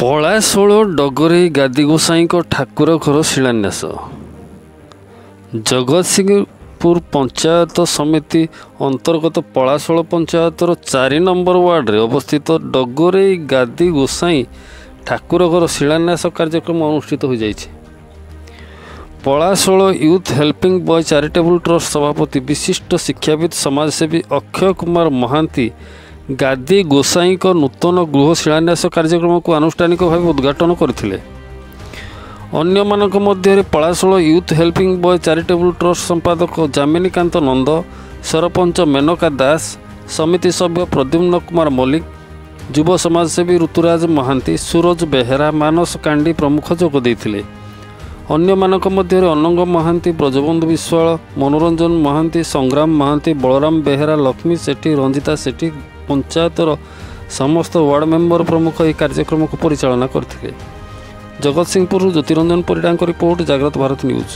ପଳାଶୋଳ ଡଗରେଇ ଗାଦି ଗୋସାଇଁଙ୍କ ଠାକୁର ଘର ଶିଳାନ୍ୟାସ। ଜଗତସିଂହପୁର ପଞ୍ଚାୟତ ସମିତି ଅନ୍ତର୍ଗତ ପଳାଶୋଳ ପଞ୍ଚାୟତର 4 ନମ୍ବର ୱାର୍ଡରେ ଅବସ୍ଥିତ ଡଗରେଇ ଗାଦି ଗୋସାଇଁ ଠାକୁର ଘର ଶିଳାନ୍ୟାସ କାର୍ଯ୍ୟକ୍ରମ ଅନୁଷ୍ଠିତ ହୋଇଯାଇଛି। Palasol youth helping boy charitable trust ସଭାପତି ବିଶିଷ୍ଟ ଶିକ୍ଷାବିତ ସମାଜସେବୀ ଅକ୍ଷୟ କୁମାର ମହାନ୍ତି ଗାଦି ଗୋସାଇଁଙ୍କ ନୂତନ ଗୃହ ଶିଳାନ୍ୟାସ କାର୍ଯ୍ୟକ୍ରମକୁ ଆନୁଷ୍ଠାନିକ ଭାବେ ଉଦ୍ଘାଟନ କରିଥିଲେ। ଅନ୍ୟମାନଙ୍କ ମଧ୍ୟରେ Palasol youth helping boy charitable trust ସମ୍ପାଦକ ଯାମିନୀକାନ୍ତ ନନ୍ଦ, ସରପଞ୍ଚ ମେନକା ଦାସ, ସମିତି ସଭ୍ୟ ପ୍ରଦ୍ୟୁମ୍ନ କୁମାର ମଲ୍ଲିକ, ଯୁବ ସମାଜସେବୀ ଋତୁରାଜ ମହାନ୍ତି, ସୁରଜ ବେହେରା, ମାନସ କାଣ୍ଡି ପ୍ରମୁଖ ଯୋଗ ଦେଇଥିଲେ। ଅନ୍ୟମାନଙ୍କ ମଧ୍ୟରେ ଅନଙ୍ଗ ମହାନ୍ତି, ବ୍ରଜବନ୍ଧୁ ବିଶ୍ୱାଳ, ମନୋରଞ୍ଜନ ମହାନ୍ତି, ସଂଗ୍ରାମ ମହାନ୍ତି, ବଳରାମ ବେହେରା, ଲକ୍ଷ୍ମୀ ସେଠୀ, ରଞ୍ଜିତା ସେଠୀ, ପଞ୍ଚାୟତର ସମସ୍ତ ୱାର୍ଡ ମେମ୍ବର ପ୍ରମୁଖ ଏହି କାର୍ଯ୍ୟକ୍ରମକୁ ପରିଚାଳନା କରିଥିଲେ। ଜଗତସିଂହପୁରରୁ ଜ୍ୟୋତିରଞ୍ଜନ ପରିଡ଼ାଙ୍କ ରିପୋର୍ଟ, ଜାଗ୍ରତ ଭାରତ ନ୍ୟୁଜ୍।